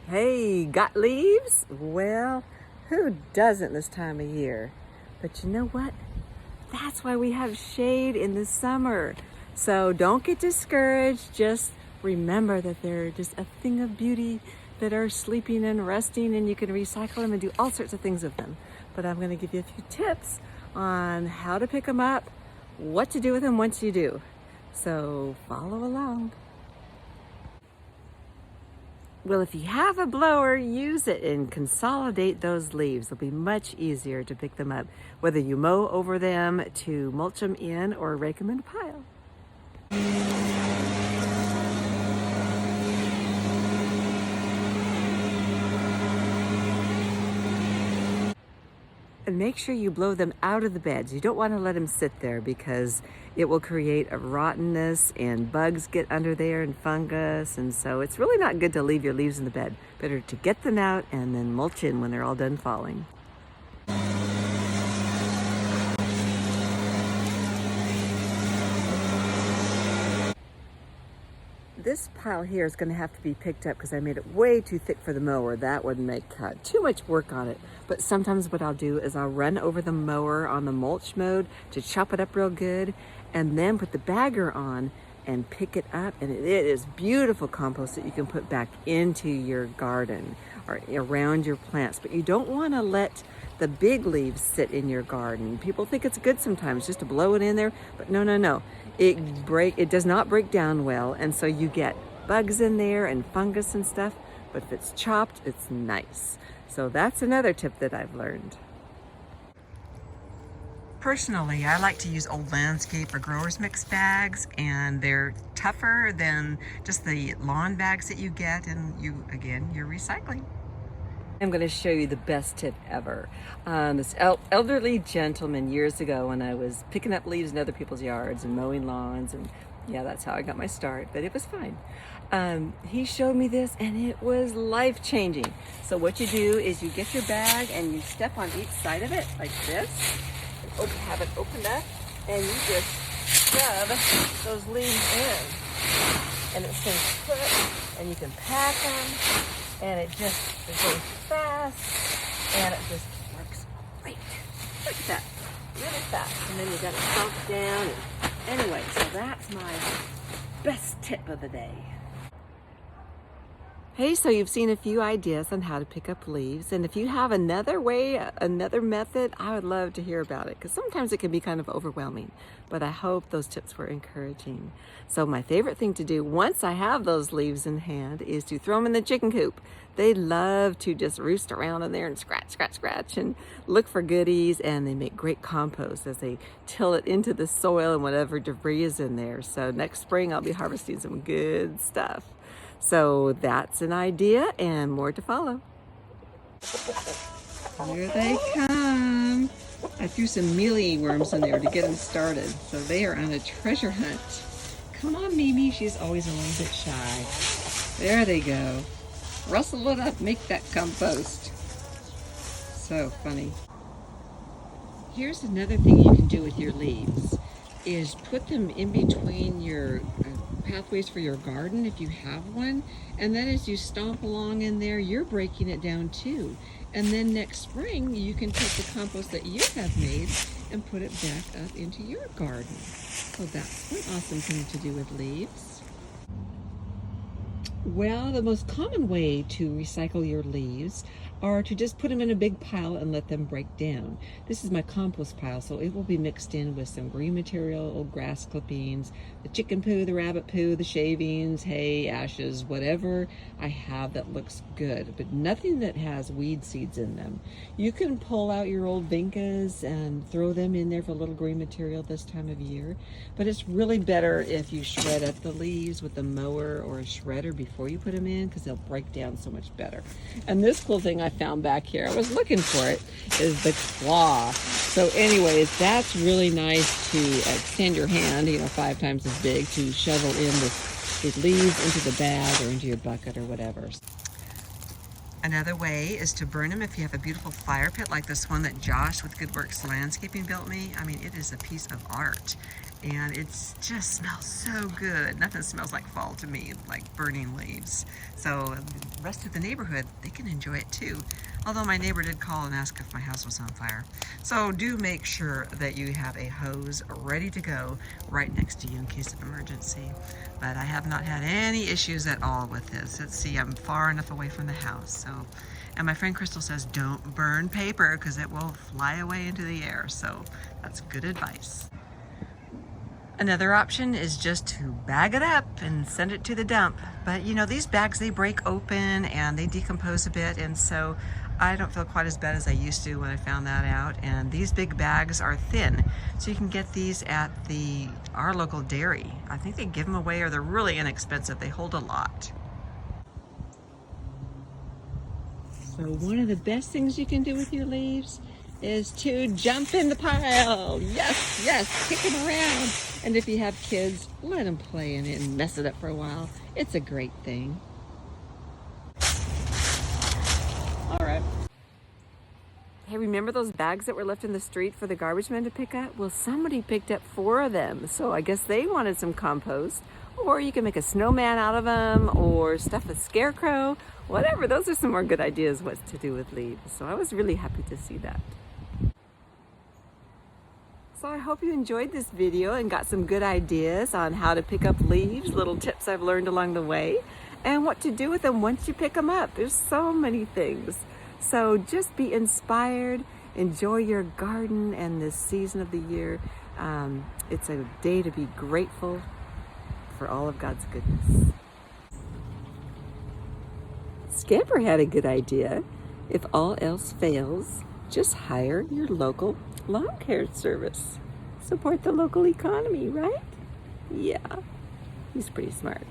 Hey, got leaves? Well, who doesn't this time of year? But you know what? That's why we have shade in the summer. So don't get discouraged. Just remember that they're just a thing of beauty that are sleeping and resting, and you can recycle them and do all sorts of things with them. But I'm going to give you a few tips on how to pick them up, what to do with them once you do. So follow along. Well, if you have a blower, use it and consolidate those leaves. It'll be much easier to pick them up, whether you mow over them to mulch them in or rake them in a pile. And make sure you blow them out of the beds. You don't want to let them sit there because it will create a rottenness and bugs get under there and fungus. And so it's really not good to leave your leaves in the bed. Better to get them out and then mulch in when they're all done falling. This pile here is going to have to be picked up because I made it way too thick for the mower. That would make too much work on it. But sometimes what I'll do is I'll run over the mower on the mulch mode to chop it up real good and then put the bagger on and pick it up. And it is beautiful compost that you can put back into your garden or around your plants. But you don't want to let the big leaves sit in your garden. People think it's good sometimes just to blow it in there, but no. It does not break down well, and so you get bugs in there and fungus and stuff, but if it's chopped, it's nice. So that's another tip that I've learned. Personally, I like to use old landscape or growers mix bags, and they're tougher than just the lawn bags that you get, and you're recycling. I'm going to show you the best tip ever. This elderly gentleman years ago when I was picking up leaves in other people's yards and mowing lawns, and yeah, that's how I got my start, but it was fine. He showed me this and it was life-changing. So what you do is you get your bag and you step on each side of it like this, and have it opened up, and you just shove those leaves in. And it stays put, and you can pack them. And it goes fast, and it just works great. Look at that, really fast. And then you got it sunk down. And anyway, so that's my best tip of the day. Hey, so you've seen a few ideas on how to pick up leaves, and if you have another way, another method, I would love to hear about it, because sometimes it can be kind of overwhelming, but I hope those tips were encouraging. So my favorite thing to do once I have those leaves in hand is to throw them in the chicken coop. They love to just roost around in there and scratch and look for goodies, and they make great compost as they till it into the soil and whatever debris is in there. So next spring I'll be harvesting some good stuff. So that's an idea, and more to follow. Here they come. I threw some mealy worms in there to get them started. So they are on a treasure hunt. Come on, Mimi. She's always a little bit shy. There they go. Rustle it up, make that compost. So funny. Here's another thing you can do with your leaves, is put them in between your pathways for your garden if you have one, and then as you stomp along in there, you're breaking it down too. And then next spring you can take the compost that you have made and put it back up into your garden. So that's one awesome thing to do with leaves. Well, the most common way to recycle your leaves are to just put them in a big pile and let them break down. This is my compost pile, so it will be mixed in with some green material, old grass clippings, the chicken poo, the rabbit poo, the shavings, hay, ashes, whatever I have that looks good, but nothing that has weed seeds in them. You can pull out your old vincas and throw them in there for a little green material this time of year, but it's really better if you shred up the leaves with a mower or a shredder before you put them in, because they'll break down so much better. And this cool thing I found back here, I was looking for it, is the claw. So anyways, that's really nice to extend your hand, 5 times as big, to shovel in the leaves into the bag or into your bucket or whatever. Another way is to burn them if you have a beautiful fire pit like this one that Josh with Good Works Landscaping built me. I mean, it is a piece of art, and it just smells so good. Nothing smells like fall to me like burning leaves. So the rest of the neighborhood, they can enjoy it too. Although my neighbor did call and ask if my house was on fire. So do make sure that you have a hose ready to go right next to you in case of emergency. But I have not had any issues at all with this. Let's see, I'm far enough away from the house. So, and my friend Crystal says don't burn paper because it will fly away into the air. So that's good advice. Another option is just to bag it up and send it to the dump. But you know, these bags, they break open and they decompose a bit, and so I don't feel quite as bad as I used to when I found that out. And these big bags are thin, so you can get these at our local dairy. I think they give them away, or they're really inexpensive. They hold a lot. So one of the best things you can do with your leaves is to jump in the pile. Yes, yes, kick them around. And if you have kids, let them play in it and mess it up for a while. It's a great thing. All right. Hey, remember those bags that were left in the street for the garbage men to pick up? Well, somebody picked up 4 of them, so I guess they wanted some compost. Or you can make a snowman out of them, or stuff a scarecrow, whatever. Those are some more good ideas what to do with leaves. So I was really happy to see that. So I hope you enjoyed this video and got some good ideas on how to pick up leaves, little tips I've learned along the way, and what to do with them once you pick them up. There's so many things. So just be inspired, enjoy your garden and this season of the year. It's a day to be grateful for all of God's goodness. Scamper had a good idea. If all else fails, just hire your local lawn care service. Support the local economy, right? Yeah, he's pretty smart.